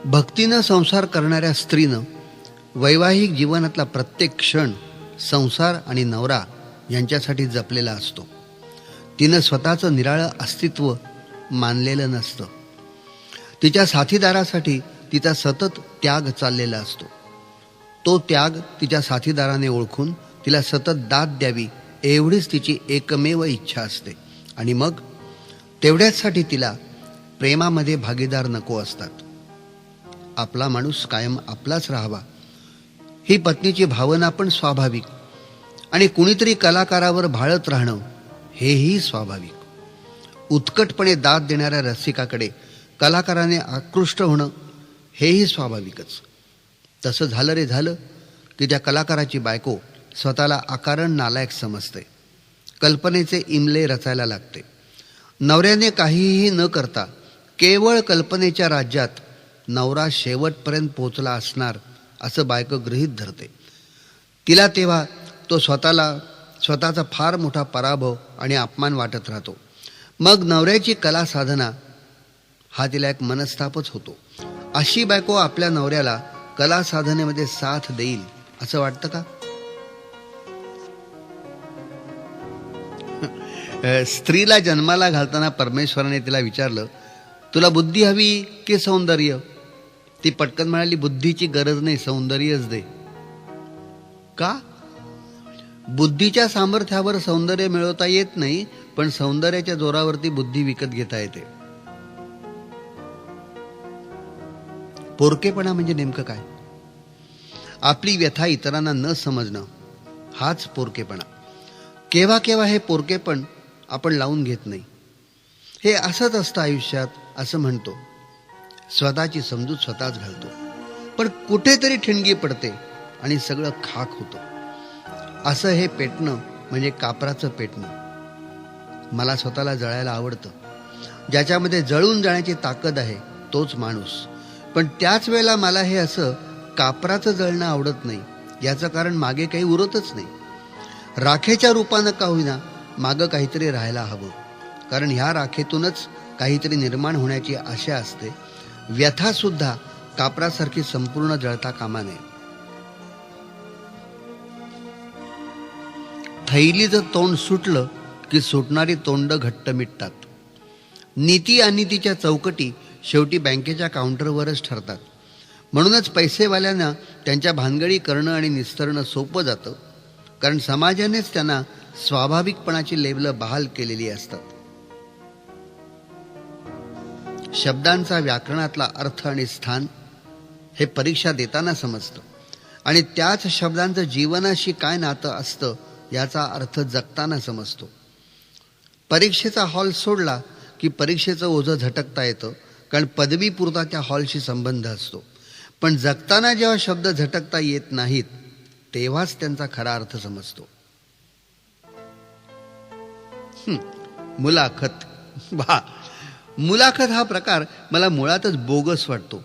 भक्तीनं संसार करणाऱ्या स्त्रीनं वैवाहिक जीवनातला प्रत्येक क्षण संसार आणि नवरा यांच्यासाठी जपलेला असतो. तिनं स्वतःचं निराळं अस्तित्व मानलेलं नसतं. तिच्या साथीदारासाठी तिचा सतत त्याग चाललेला असतो. तो त्याग तिच्या साथीदाराने ओळखून तिला सतत दाद द्यावी एवढीच तिची एकमेव इच्छा असते. आणि मग तेवढ्याचसाठी तिला प्रेमामध्ये भागीदार नको असतात. आपला माणूस कायम आपलाच राहावा ही पत्नीची भावना पण स्वाभाविक, आणि कुणीतरी कलाकारावर भाळत राहणं हेही स्वाभाविक. उत्कटपणे दाद देणाऱ्या रसिकाकडे कलाकाराने आकृष्ट होणं हेही स्वाभाविकच. तसं झालं रे झालं की त्या कलाकाराची बायको स्वतःला अकारण नालायक समजते, कल्पनेचे इमले रचायला लागते. नवऱ्याने काहीही न करता केवळ कल्पनेच्या राज्यात नवरा शेवटपर्यंत पोचला असणार असं बायको गृहीत धरते. तिला तेव्हा तो स्वतःचा फार मोठा पराभव आणि अपमान वाटत राहतो. मग नवऱ्याची कला साधना हा तिला एक मनस्तापच होतो. अशी बायको आपल्या नवऱ्याला कला साधनेमध्ये साथ देईल असं वाटतं का? स्त्रीला जन्माला घालताना परमेश्वराने तिला विचारलं, तुला बुद्धी हवी की सौंदर्य? ती पटकन म्हणाली, बुद्धीची गरज नाही, सौंदर्यच दे. का? बुद्धीच्या सामर्थ्यावर सौंदर्य मिळवता येत नाही, पण सौंदर्याच्या जोरावरती बुद्धी विकत घेता येते. पोरकेपणा म्हणजे नेमकं काय? आपली व्यथा इतरांना न समजणं हाच पोरकेपणा. केव्हा केव्हा हे पोरकेपण आपण लावून घेत नाही. हे असंच असतं आयुष्यात असं म्हणतो, स्वतःची समजूत स्वतःच घालतो, पण कुठेतरी ठिणगी पडते आणि सगळं खाक होतं. असं हे पेटणं म्हणजे कापराचं पेटणं. मला स्वतःला जळायला आवडतं. ज्याच्यामध्ये जळून जाण्याची ताकद आहे तोच माणूस. पण त्याच वेळेला मला हे असं कापराचं जळणं आवडत नाही. याचं कारण मागे काही उरतच नाही. राखेच्या रूपानं का होईना मागं काहीतरी राहायला हवं, कारण ह्या राखेतूनच काहीतरी निर्माण होण्याची आशा असते. व्यथा सुद्धा कापरासारखी संपूर्ण जळता कामा नये. थैलीचं तोंड सुटलं की सुटणारी तोंड घट्ट मिटतात. नीती अनितीच्या चौकटी शेवटी बँकेच्या काउंटरवरच ठरतात. म्हणूनच पैसेवाल्यांना त्यांच्या भानगडी करणं आणि निस्तरणं सोपं जातं, कारण समाजानेच त्यांना स्वाभाविकपणाची लेबलं बहाल केलेली असतात. शब्दांचा व्याकरणातला अर्थ आणि स्थान हे परीक्षा देताना समजतं, आणि त्याच शब्दांचं जीवनाशी काय नातं असतं याचा अर्थ जगताना समजतो. परीक्षेचा हॉल सोडला की परीक्षेचं ओझं झटकता येतं, कारण पदवीपुरता त्या हॉलशी संबंध असतो. पण जगताना जेव्हा शब्द झटकता येत नाहीत तेव्हाच त्यांचा खरा अर्थ समजतो. मुलाखत. मुलाखत हा प्रकार मला मुळातच बोगस वाटतो.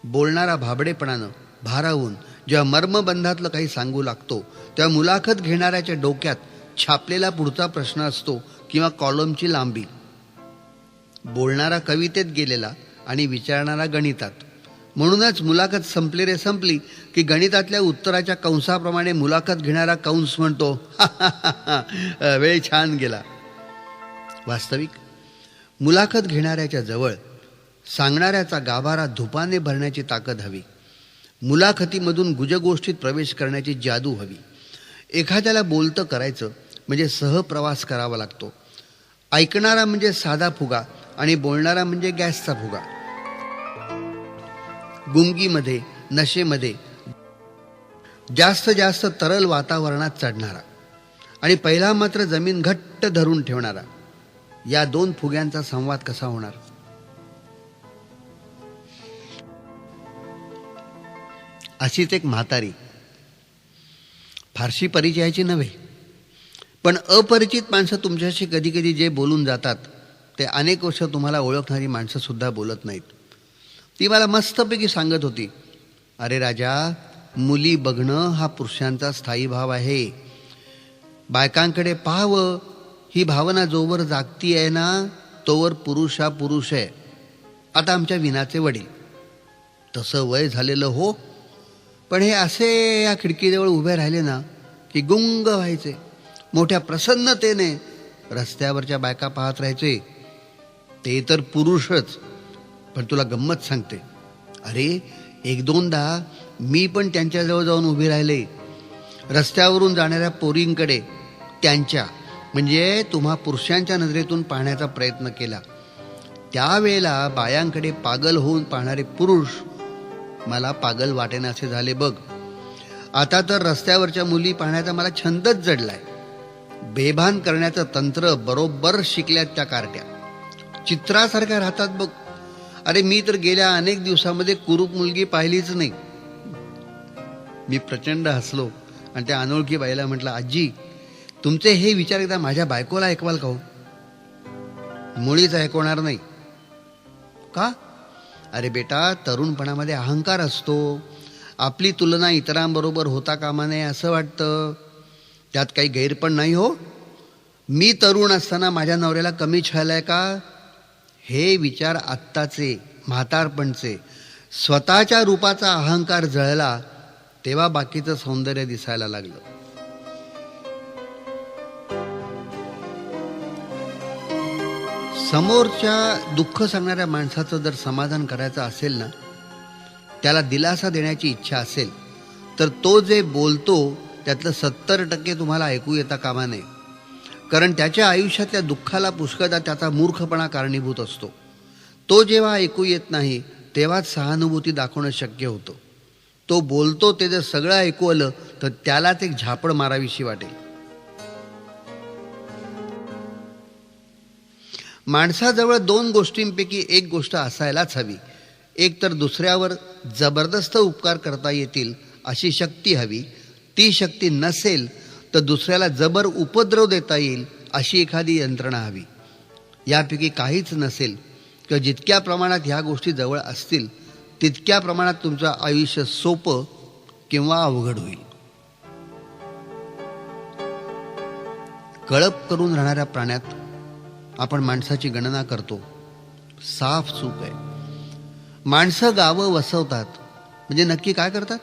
बोलणारा भाबडेपणानं भारावून जेव्हा मर्मबंधातलं काही सांगू लागतो तेव्हा मुलाखत घेणाऱ्याच्या डोक्यात छापलेला पुढचा प्रश्न असतो किंवा कॉलमची लांबी. बोलणारा कवितेत गेलेला आणि विचारणारा गणितात. म्हणूनच मुलाखत संपली रे संपली की गणितातल्या उत्तराच्या कंसाप्रमाणे मुलाखत घेणारा कंस म्हणतो, वेळ छान गेला. वास्तविक मुलाखत घेणाऱ्याच्या जवळ सांगणाऱ्याचा गाभारा धुपाने भरण्याची ताकद हवी. मुलाखतीमधून गुजगोष्ठीत प्रवेश करण्याची जादू हवी. एखाद्याला बोलतं करायचं म्हणजे सहप्रवास करावा लागतो. ऐकणारा म्हणजे साधा फुगा आणि बोलणारा म्हणजे गॅसचा फुगा. गुंगीमध्ये नशेमध्ये जास्त तरल वातावरणात चढणारा आणि पहिला मात्र जमीन घट्ट धरून ठेवणारा, या दोन फुग्यांचा संवाद कसा होणार? अशीच एक म्हातारी, फारशी परिचयाची नव्हे, पण अपरिचित माणसं तुमच्याशी कधी कधी जे बोलून जातात ते अनेक वर्ष तुम्हाला ओळखणारी माणसं सुद्धा बोलत नाहीत. ती मला मस्तपैकी सांगत होती, अरे राजा, मुली बघणं हा पुरुषांचा स्थायी भाव आहे. बायकांकडे पाहावं ही भावना जोवर जागती आहे ना तोवर पुरुष हा पुरुष आहे. आता आमच्या विनाचे वडील तसं वय झालेलं हो, पण हे असे या खिडकीजवळ उभे राहिले ना की गुंग व्हायचे. मोठ्या प्रसन्नतेने रस्त्यावरच्या बायका पाहत राहायचे. ते तर पुरुषच, पण तुला गंमत सांगते, अरे एक दोनदा मी पण त्यांच्याजवळ जाऊन उभी राहिले. रस्त्यावरून जाणाऱ्या पोरींकडे त्यांच्या म्हणजे तुम्हा पुरुषांच्या नजरेतून पाहण्याचा प्रयत्न केला. त्यावेळेला बायांकडे पागल होऊन पाहणारे पुरुष मला पागल वाटेनासे झाले बघ. आता तर रस्त्यावरच्या मुली पाहण्याचा मला छंदच जडलाय. बेभान करण्याचं तंत्र बरोबर शिकल्यात त्या कार्ट्या. चित्रासारख्या राहतात बघ. अरे मी तर गेल्या अनेक दिवसामध्ये कुरूप मुलगी पाहिलीच नाही. मी प्रचंड हसलो आणि त्या अनोळखी बाईला म्हटलं, आजी तुमचे हे विचार एकदा माझ्या बायकोला ऐकवाल का हो? मुळीच ऐकवणार नाही. का? अरे बेटा, तरुणपणामध्ये अहंकार असतो. आपली तुलना इतरांबरोबर होता कामा नये असं वाटतं. त्यात काही गैर पण नाही हो. मी तरुण असताना माझ्या नवऱ्याला कमी छळलाय का? हे विचार आत्ताचे म्हातारपणचे. स्वतःच्या रूपाचा अहंकार जळला तेव्हा बाकीचं सौंदर्य दिसायला लागलं. समोरच्या दुःख सांगणाऱ्या माणसाचं जर समाधान करायचं असेल ना, त्याला दिलासा देण्याची इच्छा असेल, तर तो जे बोलतो त्यातलं 70% तुम्हाला ऐकू येता कामा नये. कारण त्याच्या आयुष्यातल्या दुःखाला पुष्कळदा त्याचा मूर्खपणा कारणीभूत असतो. तो जेव्हा ऐकू येत नाही तेव्हाच सहानुभूती दाखवणं शक्य होतं. तो बोलतो ते जर सगळं ऐकू आलं तर त्यालाच एक झापड मारावीशी वाटेल. माणसाजवळ दोन गोष्टींपैकी एक गोष्ट असायलाच हवी. एक तर दुसऱ्यावर जबरदस्त उपकार करता येतील अशी शक्ती हवी. ती शक्ती नसेल तर दुसऱ्याला जबर उपद्रव देता येईल अशी एखादी यंत्रणा हवी. यापैकी काहीच नसेल किंवा जितक्या प्रमाणात ह्या गोष्टी जवळ असतील तितक्या प्रमाणात तुमचं आयुष्य सोपं किंवा अवघड होईल. कळप करून राहणाऱ्या प्राण्यात आपण माणसाची गणना करतो. साफ चूक आहे. माणसं गावं वसवतात म्हणजे नक्की काय करतात?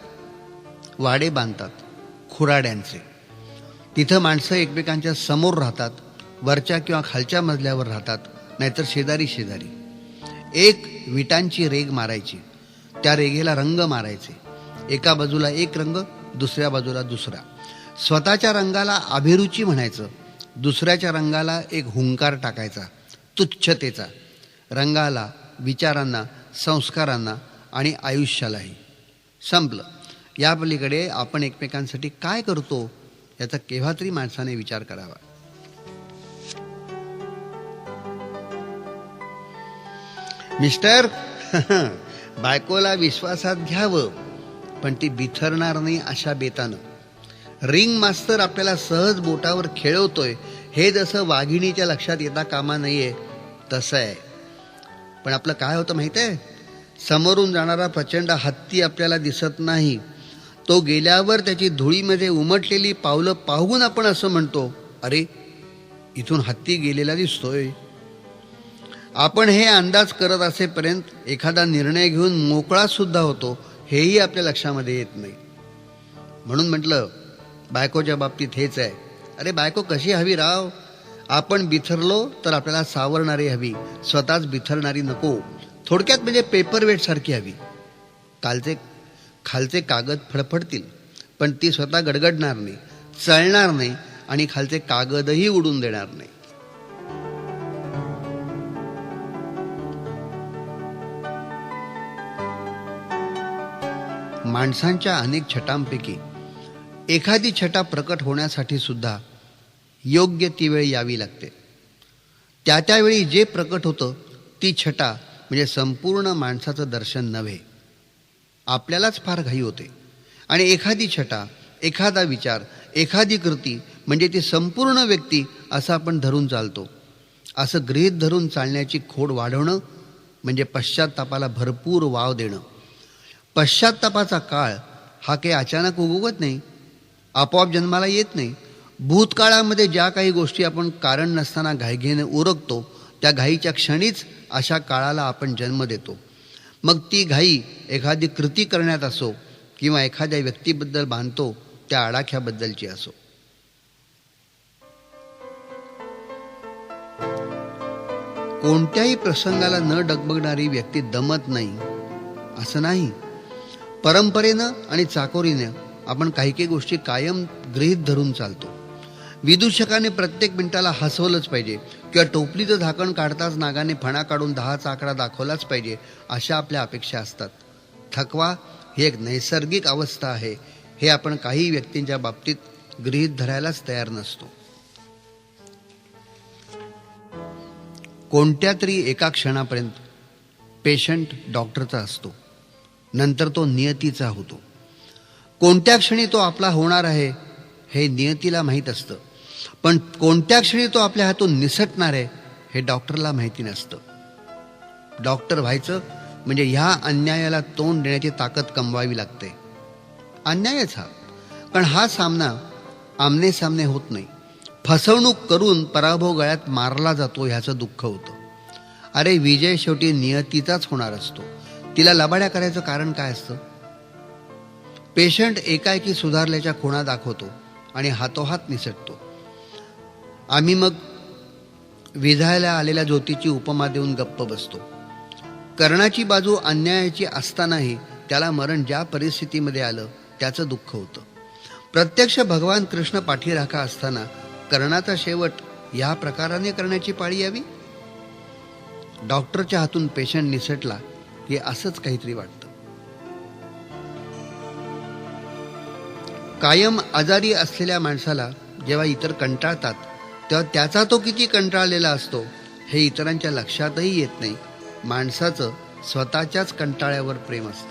वाडे बांधतात खुराड्यांचे. तिथं माणसं एकमेकांच्या समोर राहतात, वरच्या किंवा खालच्या मजल्यावर राहतात, नाहीतर शेजारी शेजारी. एक विटांची रेग मारायची, त्या रेगेला रंग मारायचे. एका बाजूला एक रंग, दुसऱ्या बाजूला दुसरा. स्वतःच्या रंगाला अभिरुची म्हणायचं, दुसऱ्याच्या रंगाला एक हुंकार टाकायचा तुच्छतेचा. रंगाला, विचारांना, संस्कारांना आणि आयुष्यालाही. संपलं. या पलीकडे आपण एकमेकांसाठी काय करतो याचा केव्हा तरी माणसाने विचार करावा. मिस्टर बायकोला विश्वासात घ्यावं, पण ती बिथरणार नाही अशा बेतानं. रिंग मास्तर आपल्याला सहज बोटावर खेळवतोय हे जसं वाघिणीच्या लक्षात येता कामा नाहीये तसं आहे. पण आपलं काय होतं माहिती आहे? समोरून जाणारा प्रचंड हत्ती आपल्याला दिसत नाही. तो गेल्यावर त्याची धुळीमध्ये उमटलेली पावलं पाहून आपण असं म्हणतो, अरे इथून हत्ती गेलेला दिसतोय. आपण हे अंदाज करत असेपर्यंत एखादा निर्णय घेऊन मोकळा सुद्धा होतो हेही आपल्या लक्षामध्ये येत नाही. म्हणून म्हटलं बायकोच्या बाबतीत हेच आहे. अरे बायको कशी हवी राव? आपण बिथरलो तर आपल्याला सावरणारी हवी, स्वतःच बिथरणारी नको. थोडक्यात म्हणजे पेपरवेट सारखी हवी. खालचे कागद फडफडतील पण ती स्वतः गडगडणार नाही, चळणार नाही आणि खालचे कागदही उडून देणार नाही. माणसांच्या अनेक छटांपैकी एखादी छटा प्रकट होण्यासाठी सुद्धा योग्य ती वेळ यावी लागते. त्यावेळी जे प्रकट होतं ती छटा म्हणजे संपूर्ण माणसाचं दर्शन नव्हे. आपल्यालाच फार घाई होते आणि एखादी छटा, एखादा विचार, एखादी कृती म्हणजे ती संपूर्ण व्यक्ती असं आपण धरून चालतो. असं गृहीत धरून चालण्याची खोड वाढवणं म्हणजे पश्चात्तापाला भरपूर वाव देणं. पश्चात्तापाचा काळ हा काही अचानक उगवत नाही, आपोआप जन्माला येत नाही. भूतकाळामध्ये ज्या काही गोष्टी आपण कारण नसताना घाईघाईने उरकतो त्या घाईच्या क्षणीच अशा काळाला आपण जन्म देतो. मग ती घाई एखादी कृती करण्यात असो किंवा एखाद्या व्यक्तीबद्दल बांधतो त्या आडाख्याबद्दलची असो. कोणत्याही प्रसंगाला न डगमगणारी व्यक्ती दमत नाही असं नाही. परंपरेनं आणि चाकोरीनं आपण काही काही गोष्टी कायम गृहीत धरून चालतो. विदूषकाने प्रत्येक मिनिटाला हसवलंच पाहिजे किंवा टोपलीचं झाकण काढताच नागाने फणा काढून 10चा आकडा दाखवलाच पाहिजे अशा आपल्या अपेक्षा असतात. थकवा ही एक नैसर्गिक अवस्था आहे हे आपण काही व्यक्तींच्या बाबतीत गृहीत धरायलाच तयार नसतो. कोणत्या तरी एका क्षणापर्यंत पेशंट डॉक्टरचा असतो, नंतर तो नियतीचा होतो. कोणत्या क्षणी तो आपला होणार आहे हे नियतीला माहीत असतं, पण कोणत्या क्षणी तो आपल्या हातून निसटणार आहे हे डॉक्टरला माहिती नसतं. डॉक्टर व्हायचं म्हणजे ह्या अन्यायाला तोंड देण्याची ताकद कमवावी लागते. अन्यायच हा, कारण हा सामना आमने सामने होत नाही. फसवणूक करून पराभव गळ्यात मारला जातो ह्याचं दुःख होतं. अरे विजय शेवटी नियतीचाच होणार असतो. तिला लबाड्या करायचं कारण काय असतं? पेशंट एकाएकी सुधारल्याच्या खुणा दाखवतो आणि हातोहात निसटतो. आम्ही मग विझायला आलेल्या ज्योतीची उपमा देऊन गप्प बसतो. कर्णाची बाजू अन्यायाची असतानाही त्याला मरण ज्या परिस्थितीमध्ये आलं त्याचं दुःख होतं. प्रत्यक्ष भगवान कृष्ण पाठीराखा असताना कर्णाचा शेवट या प्रकाराने करण्याची पाळी यावी. डॉक्टरच्या हातून पेशंट निसटला की असंच काहीतरी वाटतं. कायम आजारी असलेल्या माणसाला जेव्हा इतर कंटाळतात तेव्हा त्याचा तो किती कंटाळलेला असतो हे इतरांच्या लक्षातही येत नाही. माणसाचं स्वतःच्याच कंटाळ्यावर प्रेम असतं.